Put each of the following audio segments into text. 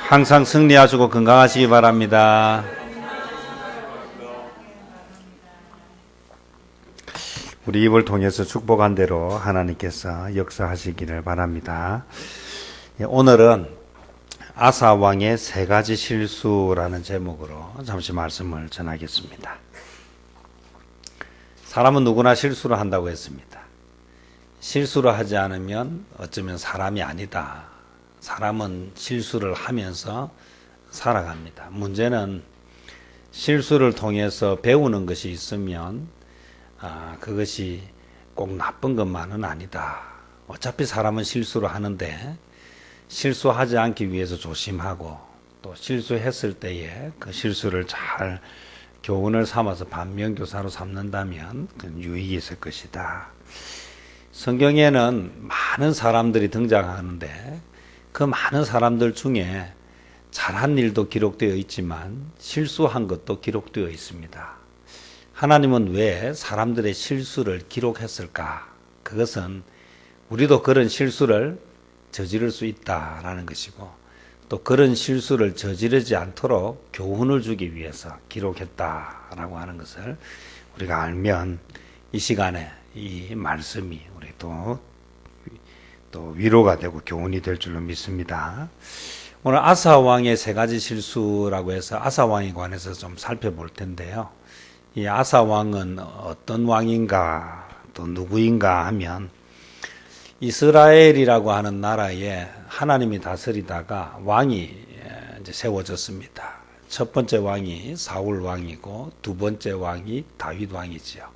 항상 승리하시고 건강하시기 바랍니다. 우리 입을 통해서 축복한 대로 하나님께서 역사하시기를 바랍니다. 오늘은 아사 왕의 세 가지 실수라는 제목으로 잠시 말씀을 전하겠습니다. 사람은 누구나 실수를 한다고 했습니다. 실수를 하지 않으면 어쩌면 사람이 아니다. 사람은 실수를 하면서 살아갑니다. 문제는 실수를 통해서 배우는 것이 있으면 그것이 꼭 나쁜 것만은 아니다. 어차피 사람은 실수를 하는데 실수하지 않기 위해서 조심하고 또 실수했을 때에 그 실수를 잘 교훈을 삼아서 반면교사로 삼는다면 그건 유익이 있을 것이다. 성경에는 많은 사람들이 등장하는데 그 많은 사람들 중에 잘한 일도 기록되어 있지만 실수한 것도 기록되어 있습니다. 하나님은 왜 사람들의 실수를 기록했을까? 그것은 우리도 그런 실수를 저지를 수 있다라는 것이고 또 그런 실수를 저지르지 않도록 교훈을 주기 위해서 기록했다라고 하는 것을 우리가 알면 이 시간에 이 말씀이 우리 또 위로가 되고 교훈이 될 줄로 믿습니다. 오늘 아사 왕의 세 가지 실수라고 해서 아사 왕에 관해서 좀 살펴볼 텐데요. 이 아사 왕은 어떤 왕인가 또 누구인가 하면 이스라엘이라고 하는 나라에 하나님이 다스리다가 왕이 이제 세워졌습니다. 첫 번째 왕이 사울 왕이고 두 번째 왕이 다윗 왕이지요.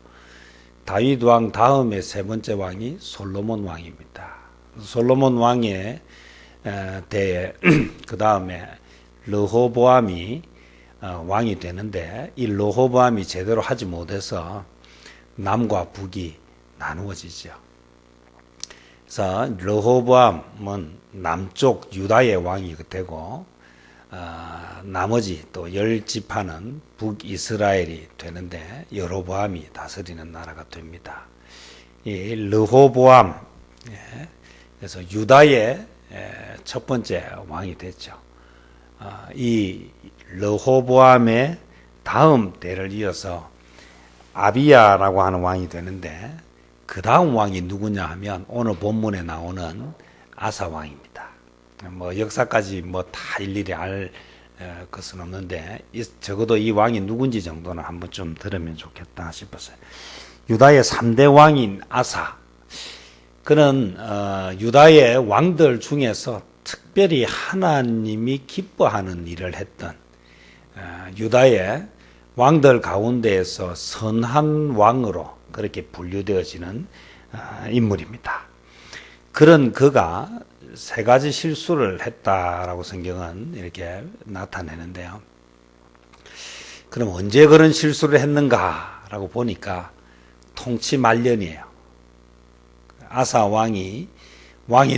다윗 왕 다음에 세 번째 왕이 솔로몬 왕입니다. 솔로몬 왕의 때에 그 다음에 르호보암이 왕이 되는데 이 르호보암이 제대로 하지 못해서 남과 북이 나누어지죠. 그래서 르호보암은 남쪽 유다의 왕이 되고 나머지 또 10지파는 북이스라엘이 되는데 여로보암이 다스리는 나라가 됩니다. 이 르호보암 그래서 유다의 첫 번째 왕이 됐죠. 이 르호보암의 다음 때를 이어서 아비야라고 하는 왕이 되는데 그 다음 왕이 누구냐 하면 오늘 본문에 나오는 아사 왕입니다. 뭐 역사까지 뭐 다 일일이 알 것은 없는데 적어도 이 왕이 누군지 정도는 한번 좀 들으면 좋겠다 싶었어요. 유다의 3대 왕인 아사, 그는 유다의 왕들 중에서 특별히 하나님이 기뻐하는 일을 했던 유다의 왕들 가운데에서 선한 왕으로 그렇게 분류되어지는 인물입니다. 그런 그가 세 가지 실수를 했다라고 성경은 이렇게 나타내는데요. 그럼 언제 그런 실수를 했는가라고 보니까 통치 말년이에요. 아사 왕이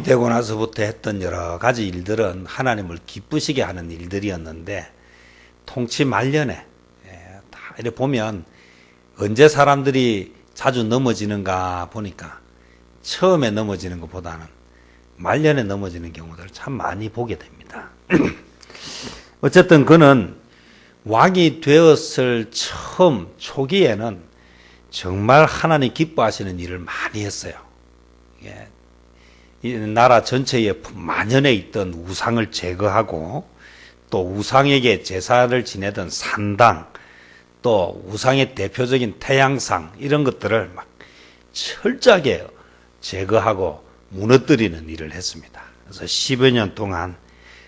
되고 나서부터 했던 여러 가지 일들은 하나님을 기쁘시게 하는 일들이었는데 통치 말년에 다 이렇게 보면 언제 사람들이 자주 넘어지는가 보니까 처음에 넘어지는 것보다는 말년에 넘어지는 경우들을 참 많이 보게 됩니다. 어쨌든 그는 왕이 되었을 처음 초기에는 정말 하나님 기뻐하시는 일을 많이 했어요. 이 나라 전체에 만연해 있던 우상을 제거하고 또 우상에게 제사를 지내던 산당 또 우상의 대표적인 태양상 이런 것들을 막 철저하게 제거하고 무너뜨리는 일을 했습니다. 그래서 10여 년 동안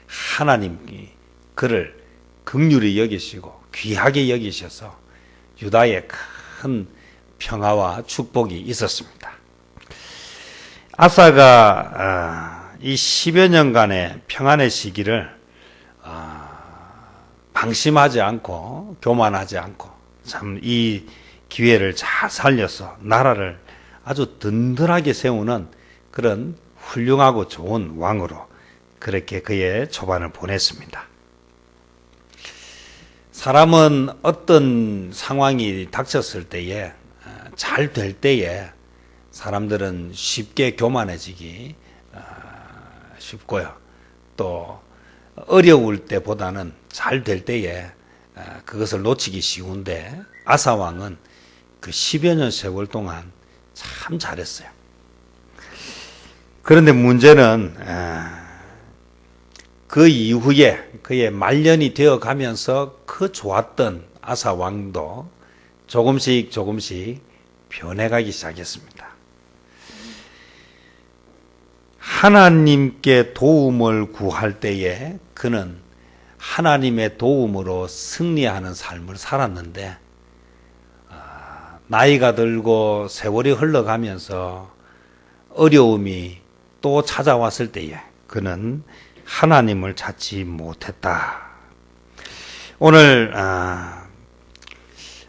하나님이 그를 긍휼히 여기시고 귀하게 여기셔서 유다에 큰 평화와 축복이 있었습니다. 아사가 이 10여 년간의 평안의 시기를 방심하지 않고 교만하지 않고 참 이 기회를 잘 살려서 나라를 아주 든든하게 세우는 그런 훌륭하고 좋은 왕으로 그렇게 그의 초반을 보냈습니다. 사람은 어떤 상황이 닥쳤을 때에 잘 될 때에 사람들은 쉽게 교만해지기 쉽고요. 또 어려울 때보다는 잘 될 때에 그것을 놓치기 쉬운데 아사 왕은 그 10여 년 세월 동안 참 잘했어요. 그런데 문제는 그 이후에 그의 말년이 되어 가면서 그 좋았던 아사 왕도 조금씩 변해가기 시작했습니다. 하나님께 도움을 구할 때에 그는 하나님의 도움으로 승리하는 삶을 살았는데 나이가 들고 세월이 흘러가면서 어려움이 또 찾아왔을 때에 그는 하나님을 찾지 못했다. 오늘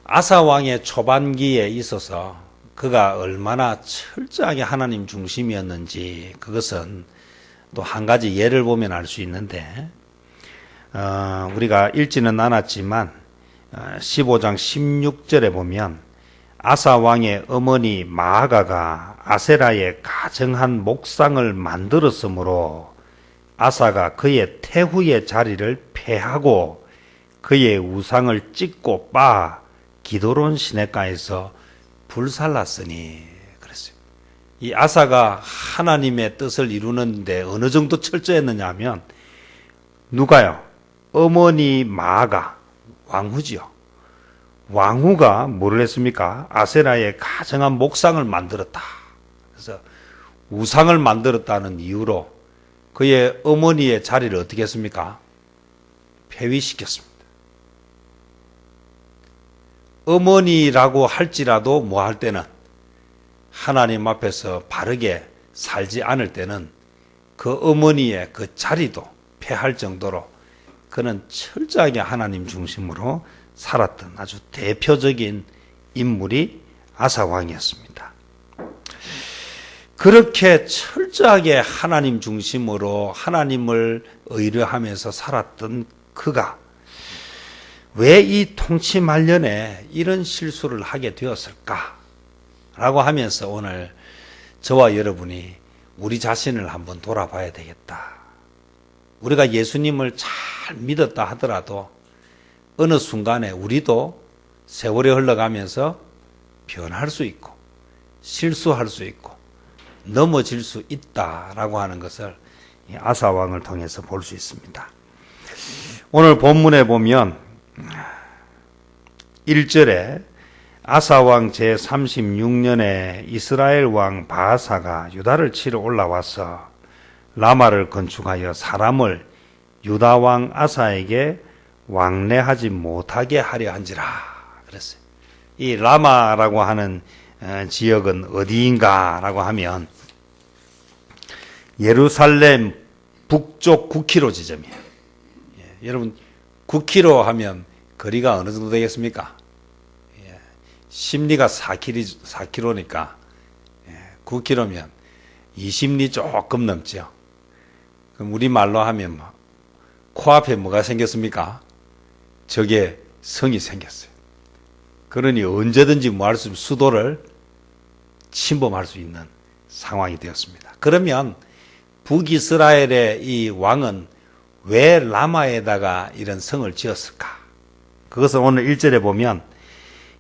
아사 왕의 초반기에 있어서 그가 얼마나 철저하게 하나님 중심이었는지 그것은 또 한 가지 예를 보면 알 수 있는데 우리가 읽지는 않았지만 15장 16절에 보면 아사 왕의 어머니 마아가가 아세라의 가정한 목상을 만들었으므로 아사가 그의 태후의 자리를 폐하고 그의 우상을 찢고 빻아 기도론 시냇가에서 불살랐으니 그랬어요. 이 아사가 하나님의 뜻을 이루는데 어느 정도 철저했느냐 하면 누가요? 어머니 마아가 왕후지요. 왕후가 뭐를 했습니까? 아세라의 가정한 목상을 만들었다. 그래서 우상을 만들었다는 이유로 그의 어머니의 자리를 어떻게 했습니까? 폐위시켰습니다. 어머니라고 할지라도 뭐 할 때는 하나님 앞에서 바르게 살지 않을 때는 그 어머니의 그 자리도 폐할 정도로 그는 철저하게 하나님 중심으로 살았던 아주 대표적인 인물이 아사 왕이었습니다. 그렇게 철저하게 하나님 중심으로 하나님을 의뢰하면서 살았던 그가 왜 이 통치 말년에 이런 실수를 하게 되었을까? 라고 하면서 오늘 저와 여러분이 우리 자신을 한번 돌아봐야 되겠다. 우리가 예수님을 잘 믿었다 하더라도 어느 순간에 우리도 세월이 흘러가면서 변할 수 있고 실수할 수 있고 넘어질 수 있다라고 하는 것을 아사 왕을 통해서 볼 수 있습니다. 오늘 본문에 보면 1절에 아사 왕 제36년에 이스라엘 왕 바아사가 유다를 치러 올라와서 라마를 건축하여 사람을 유다 왕 아사에게 왕래하지 못하게 하려 한지라 그랬어요. 이 라마라고 하는 지역은 어디인가라고 하면 예루살렘 북쪽 9km 지점이에요. 여러분 9km 하면 거리가 어느 정도 되겠습니까? 심리가 4km니까 9km면 20리 조금 넘죠. 그럼 우리말로 하면 코앞에 뭐가 생겼습니까? 저게 성이 생겼어요. 그러니 언제든지 뭐 할 수 있는 수도를 침범할 수 있는 상황이 되었습니다. 그러면 북이스라엘의 이 왕은 왜 라마에다가 이런 성을 지었을까? 그것은 오늘 1절에 보면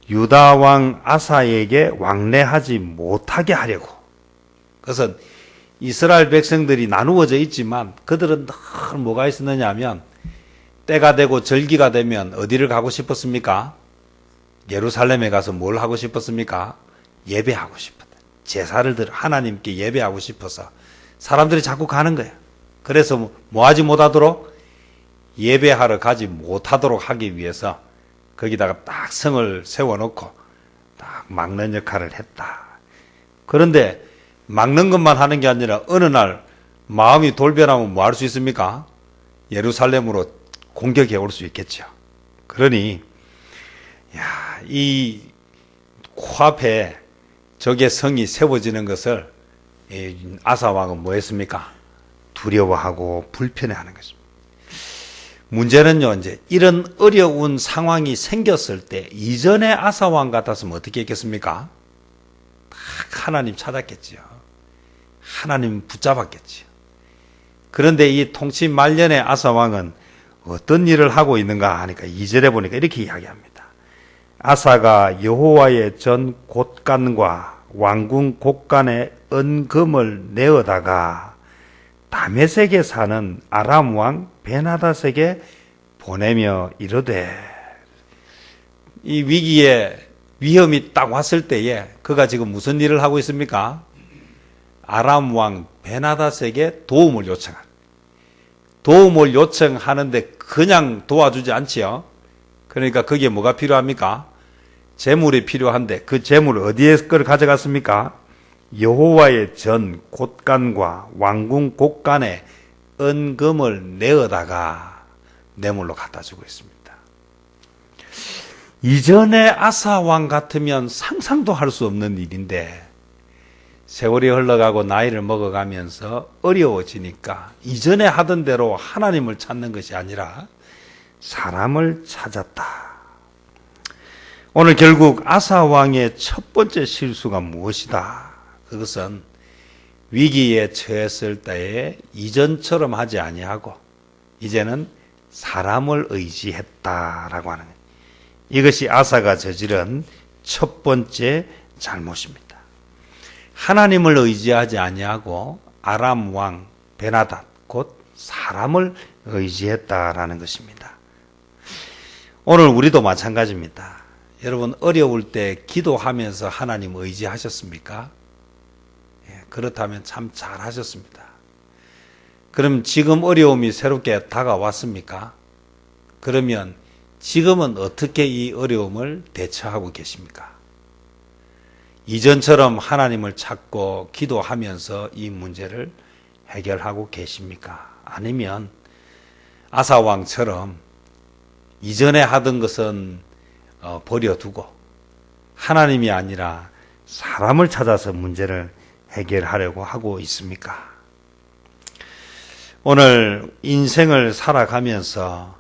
유다 왕 아사에게 왕래하지 못하게 하려고. 그것은 이스라엘 백성들이 나누어져 있지만 그들은 늘 뭐가 있었느냐 하면 때가 되고 절기가 되면 어디를 가고 싶었습니까? 예루살렘에 가서 뭘 하고 싶었습니까? 예배하고 싶었다. 제사를 드려 하나님께 예배하고 싶어서 사람들이 자꾸 가는 거예요. 그래서 뭐 하지 못하도록 예배하러 가지 못하도록 하기 위해서 거기다가 딱 성을 세워놓고 딱 막는 역할을 했다. 그런데 막는 것만 하는 게 아니라 어느 날 마음이 돌변하면 뭐 할 수 있습니까? 예루살렘으로 공격해 올 수 있겠죠. 그러니 이 코앞에 적의 성이 세워지는 것을 아사 왕은 뭐 했습니까? 두려워하고 불편해하는 것입니다. 문제는요, 이제 이런 어려운 상황이 생겼을 때 이전에 아사 왕 같았으면 어떻게 했겠습니까? 딱 하나님 찾았겠지요. 하나님 붙잡았겠지요. 그런데 이 통치 말년의 아사 왕은 어떤 일을 하고 있는가 하니까 2절에 보니까 이렇게 이야기합니다. 아사가 여호와의 전 곳간과 왕궁 곳간에 은금을 내어다가 다메섹에 사는 아람 왕 베나닷에게 보내며 이르되, 이 위기에 위험이 딱 왔을 때에 그가 지금 무슨 일을 하고 있습니까? 아람 왕 베나닷에게 도움을 요청하는데 그냥 도와주지 않지요. 그러니까 그게 뭐가 필요합니까? 재물이 필요한데 그 재물을 어디에 걸 가져갔습니까? 여호와의 전 곳간과 왕궁 곳간에 은금을 내어다가 뇌물로 갖다 주고 있습니다. 이전의 아사 왕 같으면 상상도 할 수 없는 일인데 세월이 흘러가고 나이를 먹어가면서 어려워지니까 이전에 하던 대로 하나님을 찾는 것이 아니라 사람을 찾았다. 오늘 결국 아사 왕의 첫 번째 실수가 무엇이다? 그것은 위기에 처했을 때에 이전처럼 하지 아니하고 이제는 사람을 의지했다라고 하는 거예요. 이것이 아사가 저지른 첫 번째 잘못입니다. 하나님을 의지하지 아니하고 아람 왕 베나닷 곧 사람을 의지했다라는 것입니다. 오늘 우리도 마찬가지입니다. 여러분 어려울 때 기도하면서 하나님 의지하셨습니까? 그렇다면 참 잘하셨습니다. 그럼 지금 어려움이 새롭게 다가왔습니까? 그러면 지금은 어떻게 이 어려움을 대처하고 계십니까? 이전처럼 하나님을 찾고 기도하면서 이 문제를 해결하고 계십니까? 아니면 아사왕처럼 이전에 하던 것은 버려두고 하나님이 아니라 사람을 찾아서 문제를 해결하려고 하고 있습니까? 오늘 인생을 살아가면서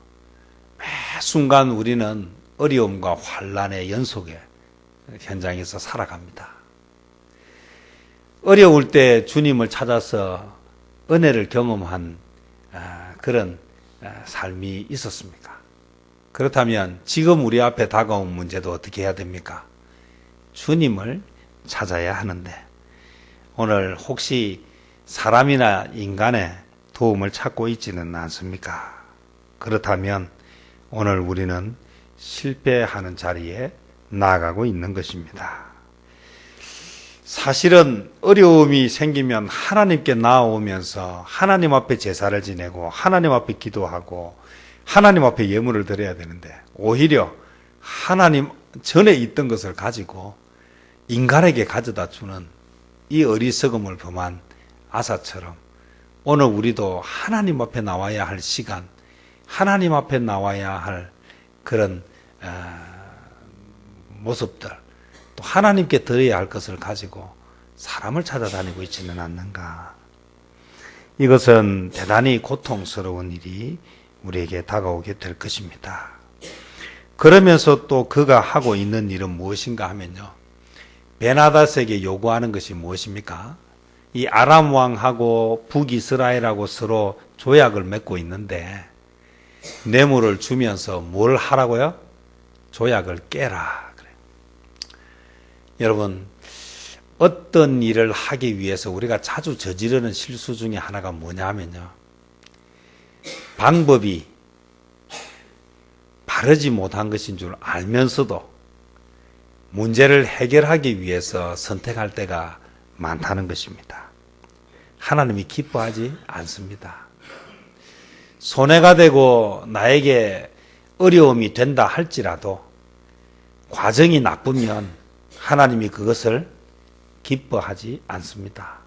매 순간 우리는 어려움과 환난의 연속에 현장에서 살아갑니다. 어려울 때 주님을 찾아서 은혜를 경험한 그런 삶이 있었습니까? 그렇다면 지금 우리 앞에 다가온 문제도 어떻게 해야 됩니까? 주님을 찾아야 하는데 오늘 혹시 사람이나 인간의 도움을 찾고 있지는 않습니까? 그렇다면 오늘 우리는 실패하는 자리에 나아가고 있는 것입니다. 사실은 어려움이 생기면 하나님께 나아오면서 하나님 앞에 제사를 지내고 하나님 앞에 기도하고 하나님 앞에 예물을 드려야 되는데 오히려 하나님 전에 있던 것을 가지고 인간에게 가져다 주는 이 어리석음을 범한 아사처럼 오늘 우리도 하나님 앞에 나와야 할 시간, 하나님 앞에 나와야 할 그런 모습들, 또 하나님께 드려야 할 것을 가지고 사람을 찾아다니고 있지는 않는가. 이것은 대단히 고통스러운 일이 우리에게 다가오게 될 것입니다. 그러면서 또 그가 하고 있는 일은 무엇인가 하면요, 베나닷에게 요구하는 것이 무엇입니까? 이 아람 왕하고 북이스라엘하고 서로 조약을 맺고 있는데 뇌물을 주면서 뭘 하라고요? 조약을 깨라. 그래요. 여러분, 어떤 일을 하기 위해서 우리가 자주 저지르는 실수 중에 하나가 뭐냐 하면요, 방법이 바르지 못한 것인 줄 알면서도 문제를 해결하기 위해서 선택할 때가 많다는 것입니다. 하나님이 기뻐하지 않습니다. 손해가 되고 나에게 어려움이 된다 할지라도 과정이 나쁘면 하나님이 그것을 기뻐하지 않습니다.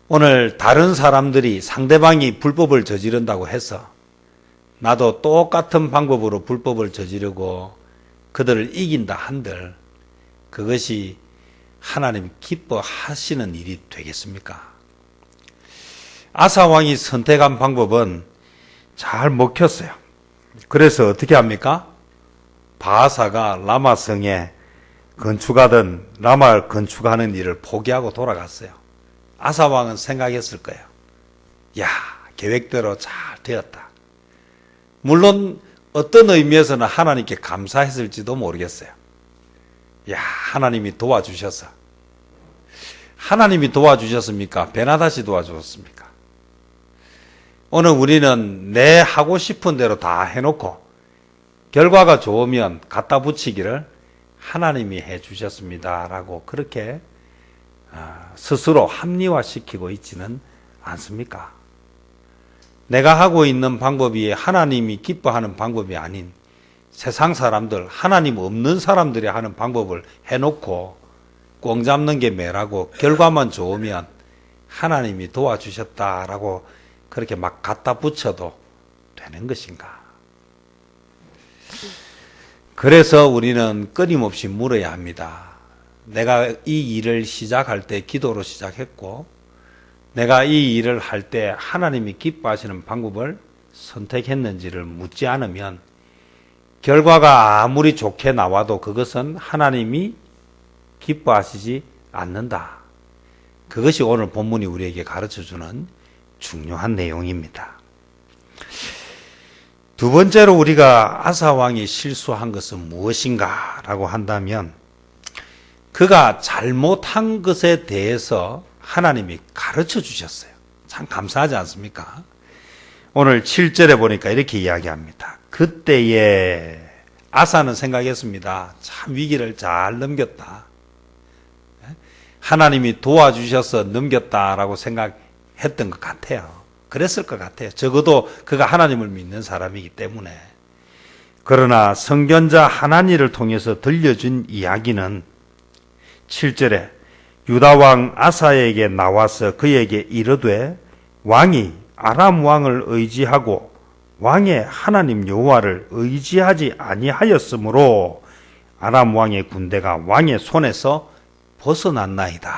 오늘 다른 사람들이 상대방이 불법을 저지른다고 해서 나도 똑같은 방법으로 불법을 저지르고 그들을 이긴다 한들 그것이 하나님 기뻐하시는 일이 되겠습니까? 아사왕이 선택한 방법은 잘 먹혔어요. 그래서 어떻게 합니까? 바하사가 라마성에 건축하던 라마를 건축하는 일을 포기하고 돌아갔어요. 아사왕은 생각했을 거예요. 야, 계획대로 잘 되었다. 물론 어떤 의미에서는 하나님께 감사했을지도 모르겠어요. 야, 하나님이 도와주셔서. 하나님이 도와주셨습니까? 베나다시 도와주셨습니까? 오늘 우리는 내 하고 싶은 대로 다 해놓고 결과가 좋으면 갖다 붙이기를 하나님이 해주셨습니다라고 그렇게 스스로 합리화시키고 있지는 않습니까? 내가 하고 있는 방법이 하나님이 기뻐하는 방법이 아닌 세상 사람들, 하나님 없는 사람들이 하는 방법을 해놓고 꽁 잡는 게 매라고 결과만 좋으면 하나님이 도와주셨다라고 그렇게 막 갖다 붙여도 되는 것인가? 그래서 우리는 끊임없이 물어야 합니다. 내가 이 일을 시작할 때 기도로 시작했고, 내가 이 일을 할 때 하나님이 기뻐하시는 방법을 선택했는지를 묻지 않으면 결과가 아무리 좋게 나와도 그것은 하나님이 기뻐하시지 않는다. 그것이 오늘 본문이 우리에게 가르쳐주는 중요한 내용입니다. 두 번째로 우리가 아사 왕이 실수한 것은 무엇인가 라고 한다면 그가 잘못한 것에 대해서 하나님이 가르쳐 주셨어요. 참 감사하지 않습니까? 오늘 7절에 보니까 이렇게 이야기합니다. 그때에 아사는 생각했습니다. 참 위기를 잘 넘겼다. 하나님이 도와주셔서 넘겼다라고 생각했던 것 같아요. 그랬을 것 같아요. 적어도 그가 하나님을 믿는 사람이기 때문에. 그러나 선견자 하나니를 통해서 들려준 이야기는 7절에 유다왕 아사에게 나와서 그에게 이르되 왕이 아람 왕을 의지하고 왕의 하나님 여호와를 의지하지 아니하였으므로 아람 왕의 군대가 왕의 손에서 벗어났나이다.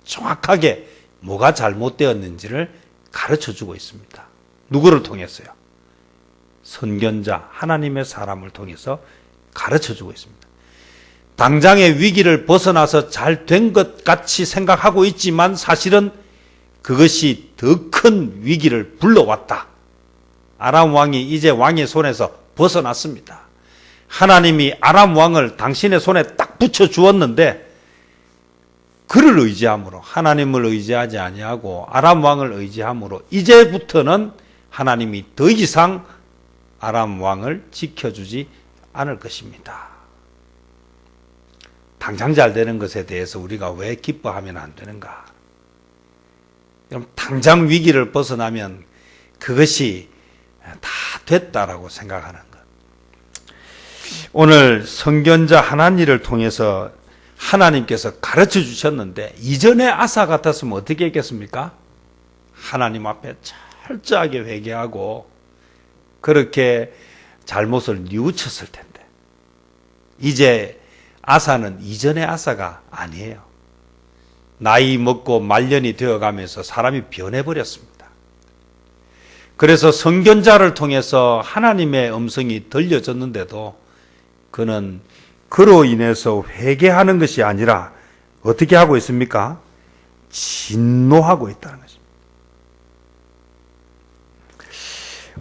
정확하게 뭐가 잘못되었는지를 가르쳐주고 있습니다. 누구를 통해서요? 선견자 하나님의 사람을 통해서 가르쳐주고 있습니다. 당장의 위기를 벗어나서 잘 된 것 같이 생각하고 있지만 사실은 그것이 더 큰 위기를 불러왔다. 아람 왕이 이제 왕의 손에서 벗어났습니다. 하나님이 아람 왕을 당신의 손에 딱 붙여주었는데 그를 의지함으로 하나님을 의지하지 아니하고 아람 왕을 의지함으로 이제부터는 하나님이 더 이상 아람 왕을 지켜주지 않을 것입니다. 당장 잘 되는 것에 대해서 우리가 왜 기뻐하면 안 되는가? 그럼 당장 위기를 벗어나면 그것이 다 됐다라고 생각하는 것. 오늘 선견자 하나니를 통해서 하나님께서 가르쳐 주셨는데 이전에 아사 같았으면 어떻게 했겠습니까? 하나님 앞에 철저하게 회개하고 그렇게 잘못을 뉘우쳤을 텐데 이제 아사는 이전의 아사가 아니에요. 나이 먹고 말년이 되어가면서 사람이 변해버렸습니다. 그래서 선견자를 통해서 하나님의 음성이 들려졌는데도 그는 그로 인해서 회개하는 것이 아니라 어떻게 하고 있습니까? 진노하고 있다는 것입니다.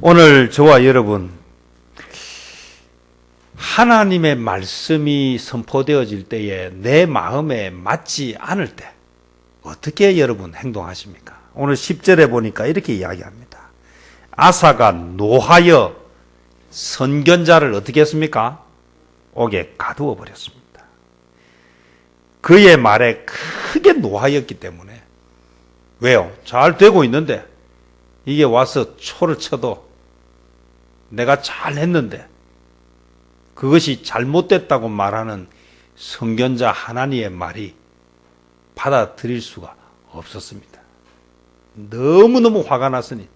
오늘 저와 여러분, 하나님의 말씀이 선포되어질 때에 내 마음에 맞지 않을 때 어떻게 여러분 행동하십니까? 오늘 10절에 보니까 이렇게 이야기합니다. 아사가 노하여 선견자를 어떻게 했습니까? 옥에 가두어 버렸습니다. 그의 말에 크게 노하였기 때문에. 왜요? 잘 되고 있는데 이게 와서 초를 쳐도 내가 잘했는데 그것이 잘못됐다고 말하는 선견자 하나님의 말이 받아들일 수가 없었습니다. 너무너무 화가 났으니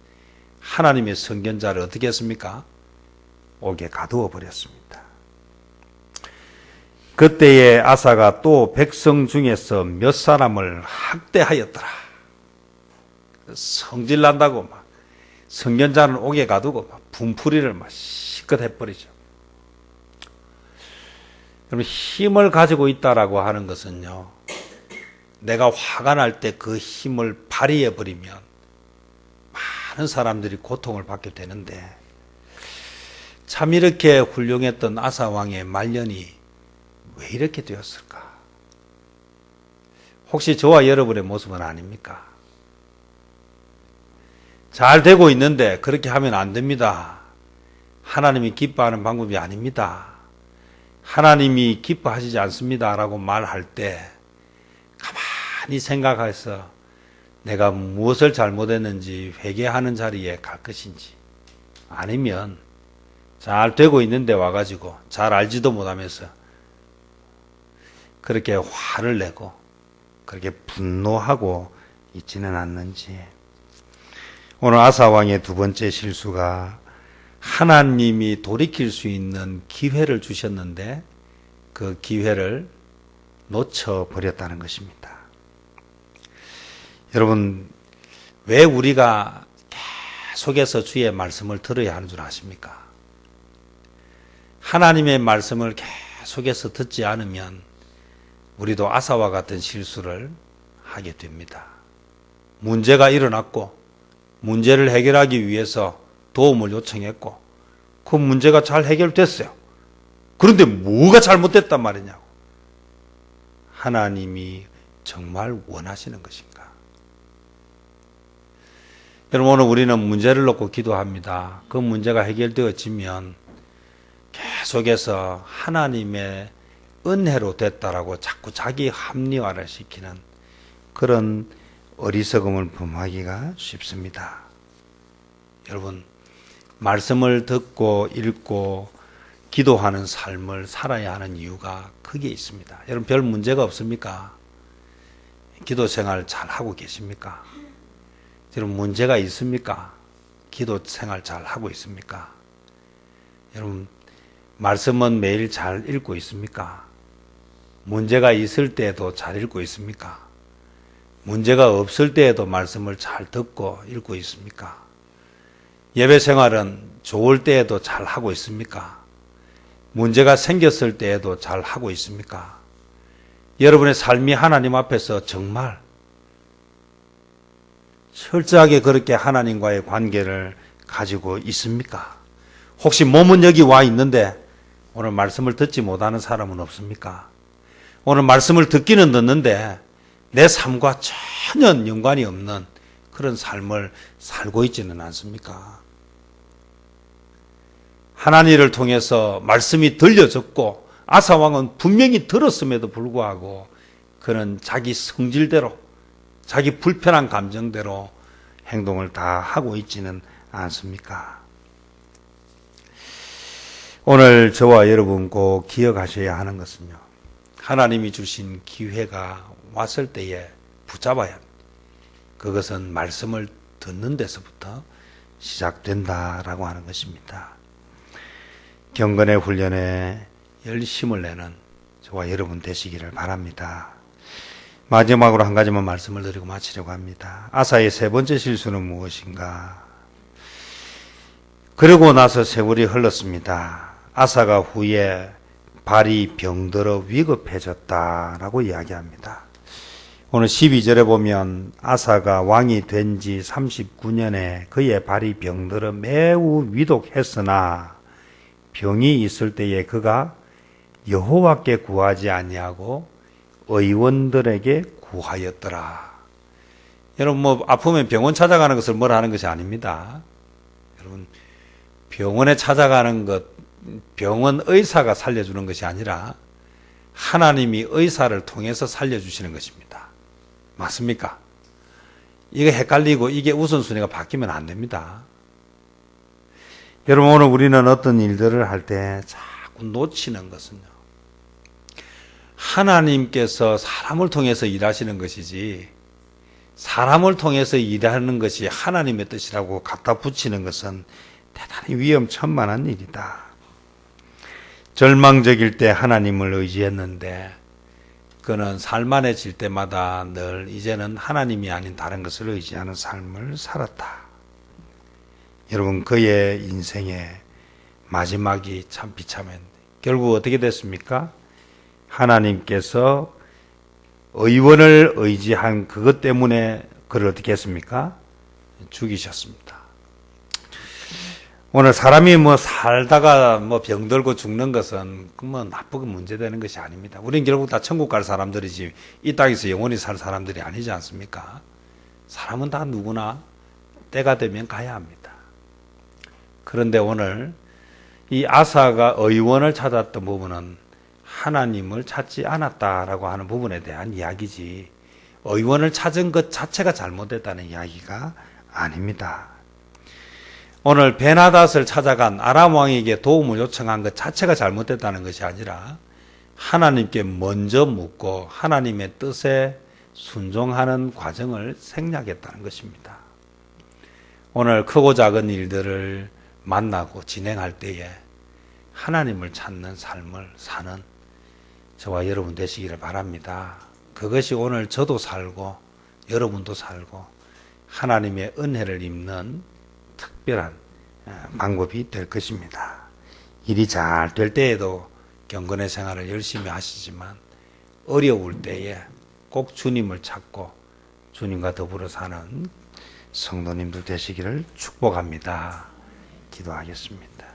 하나님의 선견자를 어떻게 했습니까? 옥에 가두어 버렸습니다. 그때에 아사가 또 백성 중에서 몇 사람을 학대하였더라. 성질난다고 막 선견자는 옥에 가두고 막 분풀이를 막 실컷 해버리죠. 그럼 힘을 가지고 있다라고 하는 것은요, 내가 화가 날 때 그 힘을 발휘해 버리면 많은 사람들이 고통을 받게 되는데 참 이렇게 훌륭했던 아사 왕의 말년이 왜 이렇게 되었을까? 혹시 저와 여러분의 모습은 아닙니까? 잘 되고 있는데 그렇게 하면 안 됩니다. 하나님이 기뻐하는 방법이 아닙니다. 하나님이 기뻐하시지 않습니다. 라고 말할 때 가만히 생각해서 내가 무엇을 잘못했는지 회개하는 자리에 갈 것인지, 아니면 잘 되고 있는데 와가지고 잘 알지도 못하면서 그렇게 화를 내고 그렇게 분노하고 있지는 않는지. 오늘 아사왕의 두 번째 실수가 하나님이 돌이킬 수 있는 기회를 주셨는데 그 기회를 놓쳐버렸다는 것입니다. 여러분, 왜 우리가 계속해서 주의 말씀을 들어야 하는 줄 아십니까? 하나님의 말씀을 계속해서 듣지 않으면 우리도 아사와 같은 실수를 하게 됩니다. 문제가 일어났고 문제를 해결하기 위해서 도움을 요청했고 그 문제가 잘 해결됐어요. 그런데 뭐가 잘못됐단 말이냐고. 하나님이 정말 원하시는 것인가? 여러분, 오늘 우리는 문제를 놓고 기도합니다. 그 문제가 해결되어지면 계속해서 하나님의 은혜로 됐다라고 자꾸 자기 합리화를 시키는 그런 어리석음을 범하기가 쉽습니다. 여러분, 말씀을 듣고 읽고 기도하는 삶을 살아야 하는 이유가 크게 있습니다. 여러분, 별 문제가 없습니까? 기도 생활 잘 하고 계십니까? 여러분, 문제가 있습니까? 기도 생활 잘 하고 있습니까? 여러분, 말씀은 매일 잘 읽고 있습니까? 문제가 있을 때에도 잘 읽고 있습니까? 문제가 없을 때에도 말씀을 잘 듣고 읽고 있습니까? 예배 생활은 좋을 때에도 잘 하고 있습니까? 문제가 생겼을 때에도 잘 하고 있습니까? 여러분의 삶이 하나님 앞에서 정말 철저하게 그렇게 하나님과의 관계를 가지고 있습니까? 혹시 몸은 여기 와 있는데 오늘 말씀을 듣지 못하는 사람은 없습니까? 오늘 말씀을 듣기는 듣는데 내 삶과 전혀 연관이 없는 그런 삶을 살고 있지는 않습니까? 하나님을 통해서 말씀이 들려졌고 아사왕은 분명히 들었음에도 불구하고 그는 자기 성질대로, 자기 불편한 감정대로 행동을 다 하고 있지는 않습니까? 오늘 저와 여러분 꼭 기억하셔야 하는 것은요, 하나님이 주신 기회가 왔을 때에 붙잡아야 합니다. 그것은 말씀을 듣는 데서부터 시작된다라고 하는 것입니다. 경건의 훈련에 열심을 내는 저와 여러분 되시기를 바랍니다. 마지막으로 한 가지만 말씀을 드리고 마치려고 합니다. 아사의 세 번째 실수는 무엇인가? 그러고 나서 세월이 흘렀습니다. 아사가 후에 발이 병들어 위급해졌다라고 이야기합니다. 오늘 12절에 보면 아사가 왕이 된 지 39년에 그의 발이 병들어 매우 위독했으나 병이 있을 때에 그가 여호와께 구하지 아니하고 의원들에게 구하였더라. 여러분, 아프면 병원 찾아가는 것을 뭐라 하는 것이 아닙니다. 여러분, 병원에 찾아가는 것, 병원 의사가 살려주는 것이 아니라 하나님이 의사를 통해서 살려주시는 것입니다. 맞습니까? 이게 헷갈리고 이게 우선순위가 바뀌면 안 됩니다. 여러분, 오늘 우리는 어떤 일들을 할 때 자꾸 놓치는 것은요, 하나님께서 사람을 통해서 일하시는 것이지 사람을 통해서 일하는 것이 하나님의 뜻이라고 갖다 붙이는 것은 대단히 위험천만한 일이다. 절망적일 때 하나님을 의지했는데 그는 살만해질 때마다 늘 이제는 하나님이 아닌 다른 것을 의지하는 삶을 살았다. 여러분, 그의 인생의 마지막이 참 비참했는데 결국 어떻게 됐습니까? 하나님께서 의원을 의지한 그것 때문에 그를 어떻게 했습니까? 죽이셨습니다. 오늘 사람이 뭐 살다가 뭐 병들고 죽는 것은 뭐 나쁘게 문제되는 것이 아닙니다. 우린 결국 다 천국 갈 사람들이지 이 땅에서 영원히 살 사람들이 아니지 않습니까? 사람은 다 누구나 때가 되면 가야 합니다. 그런데 오늘 이 아사가 의원을 찾았던 부분은 하나님을 찾지 않았다라고 하는 부분에 대한 이야기지 의원을 찾은 것 자체가 잘못됐다는 이야기가 아닙니다. 오늘 베나닷을 찾아간 아람 왕에게 도움을 요청한 것 자체가 잘못됐다는 것이 아니라 하나님께 먼저 묻고 하나님의 뜻에 순종하는 과정을 생략했다는 것입니다. 오늘 크고 작은 일들을 만나고 진행할 때에 하나님을 찾는 삶을 사는 저와 여러분 되시기를 바랍니다. 그것이 오늘 저도 살고 여러분도 살고 하나님의 은혜를 입는 특별한 방법이 될 것입니다. 일이 잘 될 때에도 경건의 생활을 열심히 하시지만 어려울 때에 꼭 주님을 찾고 주님과 더불어 사는 성도님들 되시기를 축복합니다. 기도하겠습니다.